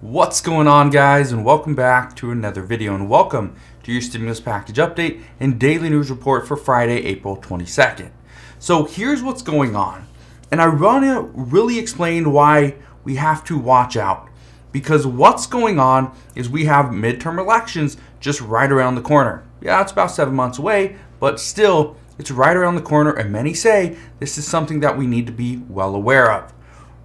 What's going on, guys, and welcome back to another video, and welcome to your stimulus package update and daily news report for Friday, April 22nd. So here's what's going on, and I want to really explain why we have to watch out, because what's going on is we have midterm elections just right around the corner. Yeah, it's about 7 months away, but still, it's right around the corner, and many say this is something that we need to be well aware of.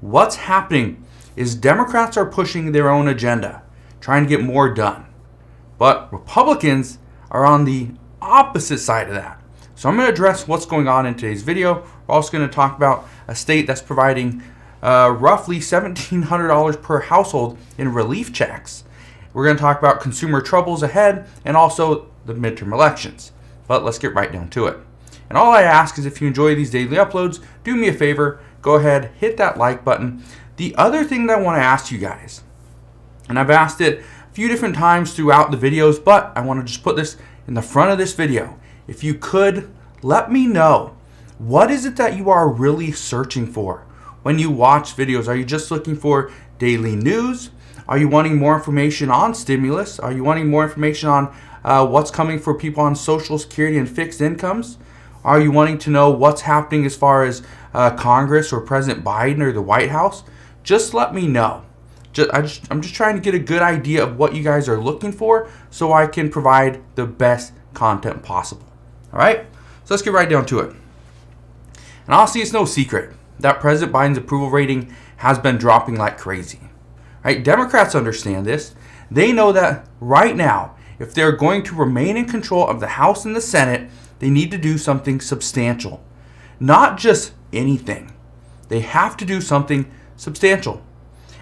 What's happening is Democrats are pushing their own agenda, trying to get more done. But Republicans are on the opposite side of that. So I'm going to address what's going on in today's video. We're also going to talk about a state that's providing roughly $1,700 per household in relief checks. We're going to talk about consumer troubles ahead and also the midterm elections. But let's get right down to it. And all I ask is if you enjoy these daily uploads, do me a favor, go ahead, hit that like button. The other thing that I want to ask you guys, and I've asked it a few different times throughout the videos, but I want to just put this in the front of this video. If you could, let me know, what is it that you are really searching for when you watch videos? Are you just looking for daily news? Are you wanting more information on stimulus? Are you wanting more information on what's coming for people on Social Security and fixed incomes? Are you wanting to know what's happening as far as Congress or President Biden or the White House? Just let me know. I'm just trying to get a good idea of what you guys are looking for so I can provide the best content possible. All right? So let's get right down to it. And honestly, it's no secret that President Biden's approval rating has been dropping like crazy. Right? Democrats understand this. They know that right now, if they're going to remain in control of the House and the Senate, they need to do something substantial. Not just anything. They have to do something substantial.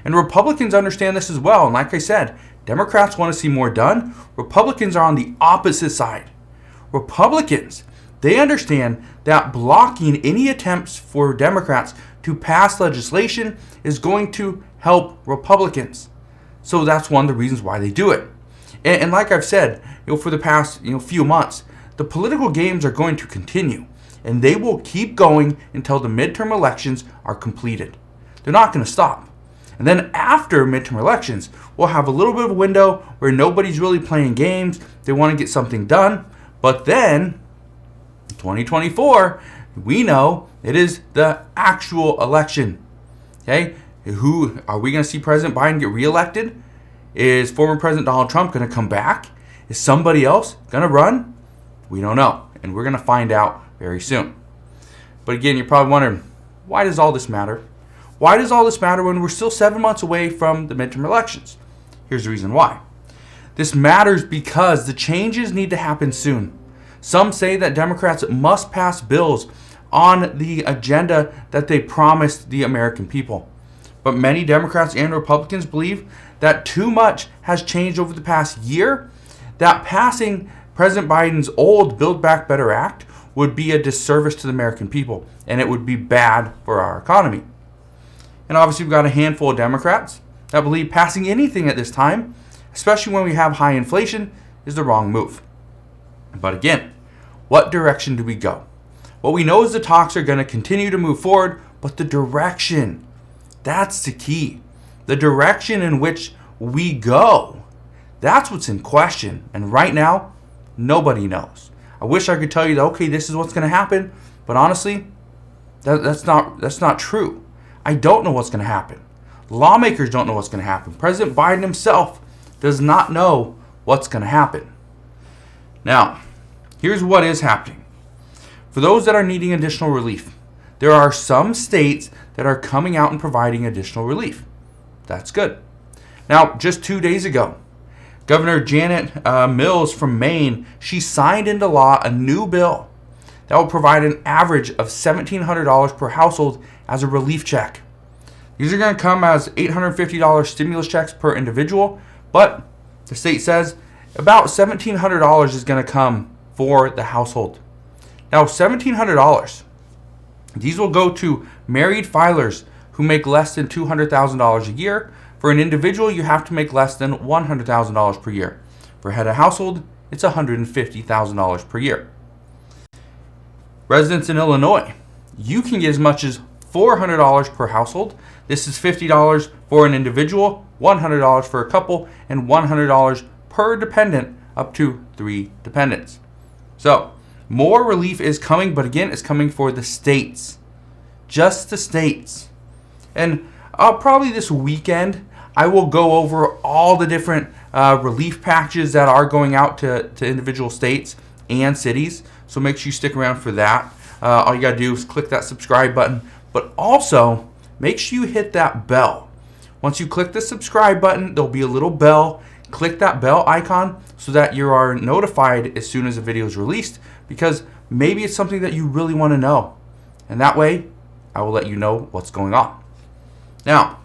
And Republicans understand this as well. And like I said, Democrats want to see more done. Republicans are on the opposite side. Republicans, they understand that blocking any attempts for Democrats to pass legislation is going to help Republicans. So that's one of the reasons why they do it. And like I've said, for the past few months, the political games are going to continue. And they will keep going until the midterm elections are completed. They're not going to stop. And then after midterm elections, we'll have a little bit of a window where nobody's really playing games. They want to get something done. But then, 2024, we know it is the actual election. Okay? Who are we going to see President Biden get reelected? Is former President Donald Trump going to come back? Is somebody else going to run? We don't know. And we're going to find out very soon. But again, you're probably wondering, why does all this matter? Why does all this matter when we're still 7 months away from the midterm elections? Here's the reason why. This matters because the changes need to happen soon. Some say that Democrats must pass bills on the agenda that they promised the American people. But many Democrats and Republicans believe that too much has changed over the past year, that passing President Biden's old Build Back Better Act would be a disservice to the American people, and it would be bad for our economy. And obviously we've got a handful of Democrats that believe passing anything at this time, especially when we have high inflation, is the wrong move. But again, what direction do we go? What we know is the talks are going to continue to move forward, but the direction, that's the key. The direction in which we go, that's what's in question. And right now, nobody knows. I wish I could tell you that, okay, this is what's going to happen, but honestly, that's not true. I don't know what's going to happen. Lawmakers don't know what's going to happen. President Biden himself does not know what's going to happen. Now, here's what is happening. For those that are needing additional relief, there are some states that are coming out and providing additional relief. That's good. Now, just 2 days ago, Governor Janet Mills from Maine, she signed into law a new bill that will provide an average of $1,700 per household as a relief check. These are going to come as $850 stimulus checks per individual, but the state says about $1,700 is going to come for the household. Now, $1,700, these will go to married filers who make less than $200,000 a year. For an individual, you have to make less than $100,000 per year. For head of household, it's $150,000 per year. Residents in Illinois, you can get as much as $400 per household. This is $50 for an individual, $100 for a couple, and $100 per dependent up to 3 dependents. So more relief is coming, but again, it's coming for the states. Just the states. And probably this weekend, I will go over all the different relief packages that are going out to individual states and cities. So make sure you stick around for that. All you got to do is click that subscribe button. But also, make sure you hit that bell. Once you click the subscribe button, there'll be a little bell. Click that bell icon so that you are notified as soon as a video is released, because maybe it's something that you really want to know. And that way, I will let you know what's going on. Now,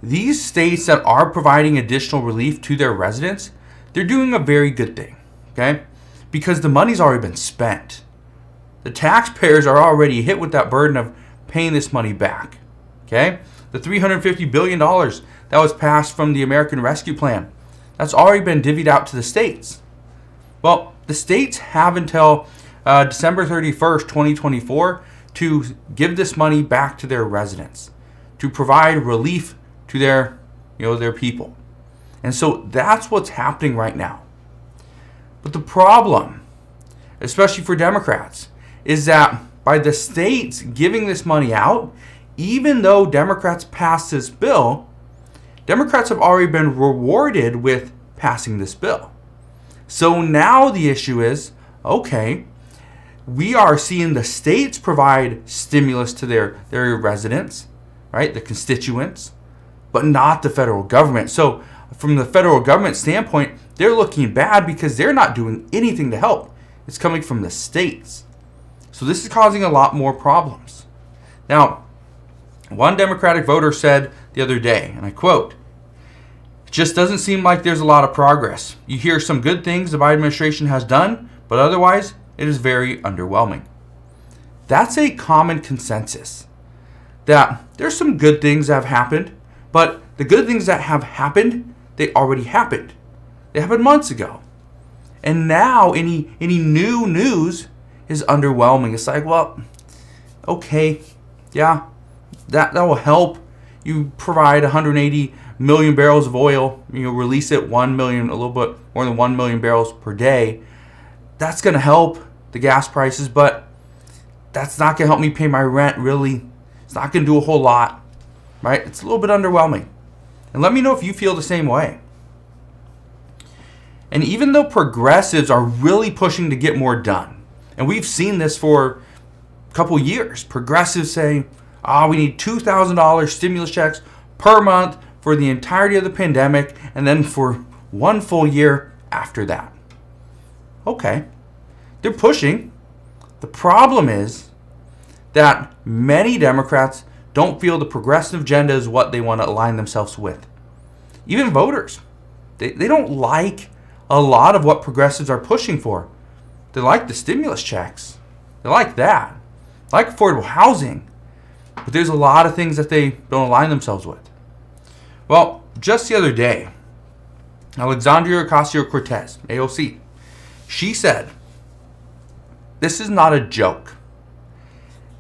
these states that are providing additional relief to their residents, they're doing a very good thing, okay? Because the money's already been spent. The taxpayers are already hit with that burden of paying this money back, okay? The $350 billion that was passed from the American Rescue Plan, that's already been divvied out to the states. Well, the states have until December 31st, 2024 to give this money back to their residents, to provide relief to their people. And so that's what's happening right now. But the problem, especially for Democrats, is that by the states giving this money out, even though Democrats passed this bill, Democrats have already been rewarded with passing this bill. So now the issue is, okay, we are seeing the states provide stimulus to their residents, right, the constituents, but not the federal government. So from the federal government standpoint, they're looking bad because they're not doing anything to help. It's coming from the states. So this is causing a lot more problems. Now, one Democratic voter said the other day, and I quote, "It just doesn't seem like there's a lot of progress. You hear some good things the Biden administration has done, but otherwise, it is very underwhelming." That's a common consensus, that there's some good things that have happened, but the good things that have happened, they already happened. They happened months ago. And now any new news is underwhelming. It's like, well, okay, yeah, that will help. You provide 180 million barrels of oil, release it 1 million, a little bit more than 1 million barrels per day. That's going to help the gas prices, but that's not going to help me pay my rent, really. It's not going to do a whole lot, right? It's a little bit underwhelming. And let me know if you feel the same way. And even though progressives are really pushing to get more done, and we've seen this for a couple years, progressives say, we need $2,000 stimulus checks per month for the entirety of the pandemic, and then for 1 full year after that. Okay, they're pushing. The problem is that many Democrats don't feel the progressive agenda is what they want to align themselves with. Even voters, they don't like a lot of what progressives are pushing for. They like the stimulus checks. They like that. They like affordable housing. But there's a lot of things that they don't align themselves with. Well, just the other day, Alexandria Ocasio-Cortez, AOC, she said, "This is not a joke.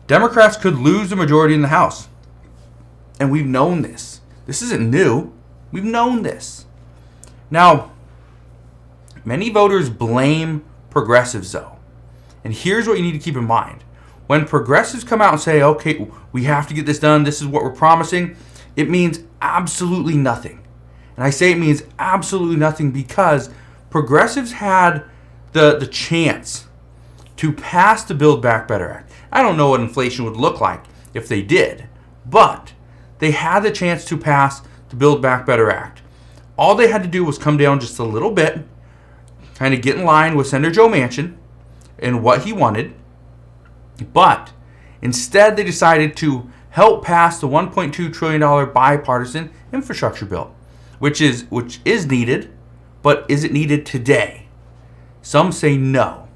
Democrats could lose the majority in the House. And we've known this. This isn't new. We've known this." Now, many voters blame progressives, though. And here's what you need to keep in mind. When progressives come out and say, okay, we have to get this done, this is what we're promising, it means absolutely nothing. And I say it means absolutely nothing because progressives had the chance to pass the Build Back Better Act. I don't know what inflation would look like if they did, but they had the chance to pass the Build Back Better Act. All they had to do was come down just a little bit, kind of get in line with Senator Joe Manchin and what he wanted. But instead, they decided to help pass the $1.2 trillion bipartisan infrastructure bill, which is needed, but is it needed today? Some say no.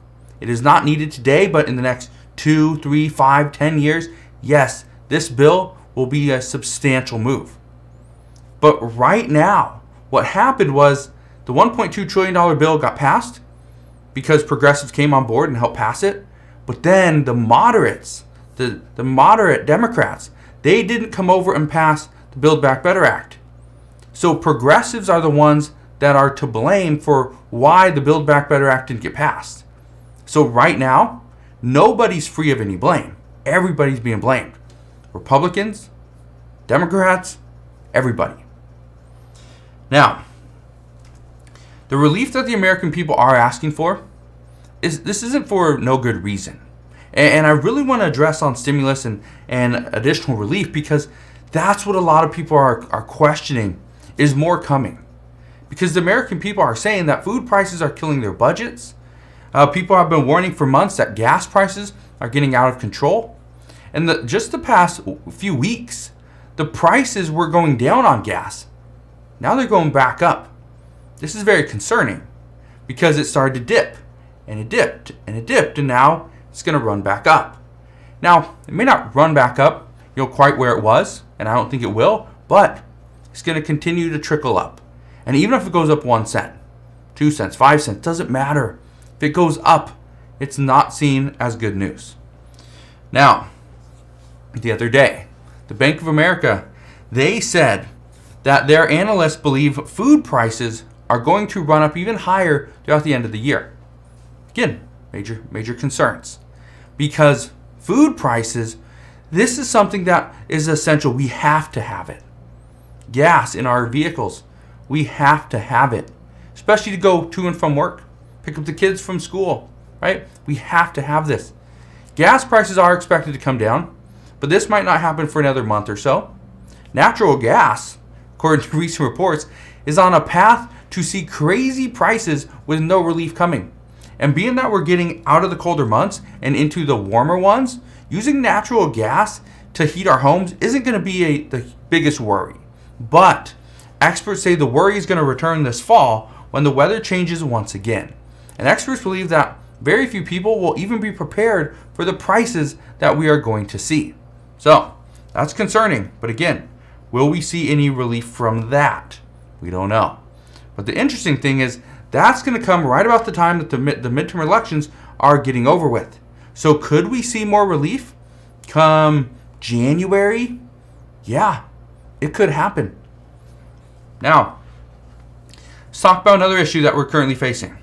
It is not needed today, but in the next 2, 3, 5, 10 years, yes, this bill will be a substantial move. But right now, what happened was the $1.2 trillion bill got passed because progressives came on board and helped pass it. But then the moderates, the moderate Democrats, they didn't come over and pass the Build Back Better Act. So progressives are the ones that are to blame for why the Build Back Better Act didn't get passed. So right now, nobody's free of any blame. Everybody's being blamed. Republicans, Democrats, everybody. Now, the relief that the American people are asking for this isn't for no good reason. And I really want to address on stimulus and additional relief, because that's what a lot of people are questioning. Is more coming? Because the American people are saying that food prices are killing their budgets. People have been warning for months that gas prices are getting out of control. And just the past few weeks, the prices were going down on gas. Now they're going back up. This is very concerning because it started to dip, and it dipped, and it dipped, and now it's going to run back up. Now, it may not run back up, quite where it was, and I don't think it will, but it's going to continue to trickle up. And even if it goes up 1 cent, 2 cents, 5 cents, doesn't matter. If it goes up, it's not seen as good news. Now, the other day, the Bank of America, they said that their analysts believe food prices are going to run up even higher throughout the end of the year. Again, major concerns. Because food prices, this is something that is essential. We have to have it. Gas in our vehicles, we have to have it. Especially to go to and from work, pick up the kids from school, right? We have to have this. Gas prices are expected to come down, but this might not happen for another month or so. Natural gas, according to recent reports, is on a path to see crazy prices with no relief coming. And being that we're getting out of the colder months and into the warmer ones, using natural gas to heat our homes isn't going to be the biggest worry. But experts say the worry is going to return this fall when the weather changes once again. And experts believe that very few people will even be prepared for the prices that we are going to see. So, that's concerning. But again, will we see any relief from that? We don't know. But the interesting thing is that's going to come right about the time that the midterm elections are getting over with. So could we see more relief come January? Yeah, it could happen. Now, let's talk about another issue that we're currently facing.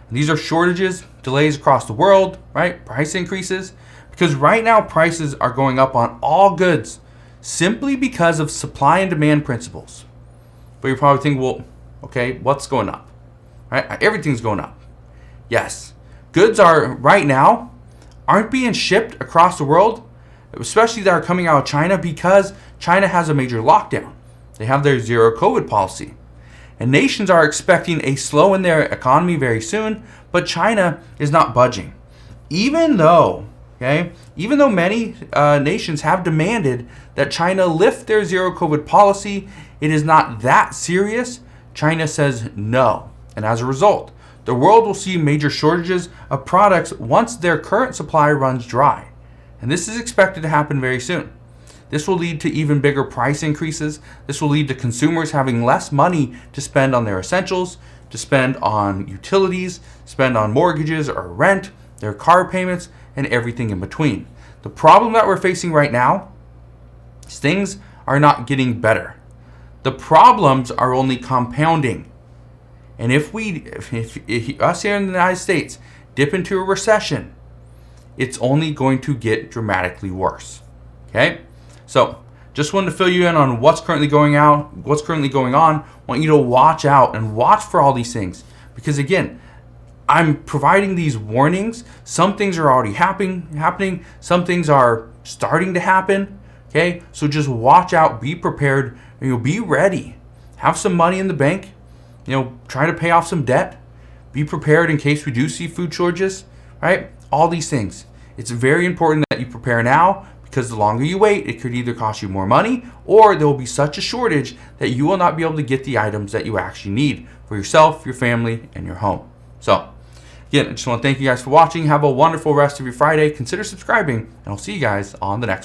These are shortages, delays across the world, right? Price increases. Because right now prices are going up on all goods simply because of supply and demand principles. But you're probably thinking, well, okay, what's going up? Right? Everything's going up. Yes. Goods are right now aren't being shipped across the world, especially that are coming out of China, because China has a major lockdown. They have their zero COVID policy. And nations are expecting a slow in their economy very soon, but China is not budging. Even though many nations have demanded that China lift their zero COVID policy, it is not that serious. China says no. And as a result, the world will see major shortages of products once their current supply runs dry. And this is expected to happen very soon. This will lead to even bigger price increases. This will lead to consumers having less money to spend on their essentials, to spend on utilities, spend on mortgages or rent, their car payments, and everything in between. The problem that we're facing right now is things are not getting better. The problems are only compounding. And if us here in the United States dip into a recession, it's only going to get dramatically worse. Okay? So, just wanted to fill you in on what's currently going on. I want you to watch out and watch for all these things. Because again, I'm providing these warnings. Some things are already happening. Some things are starting to happen. Okay? So just watch out, be prepared, and you'll be ready. Have some money in the bank. Try to pay off some debt. Be prepared in case we do see food shortages, right? All these things. It's very important that you prepare now, because the longer you wait, it could either cost you more money, or there will be such a shortage that you will not be able to get the items that you actually need for yourself, your family, and your home. So, again, I just want to thank you guys for watching. Have a wonderful rest of your Friday. Consider subscribing, and I'll see you guys on the next one.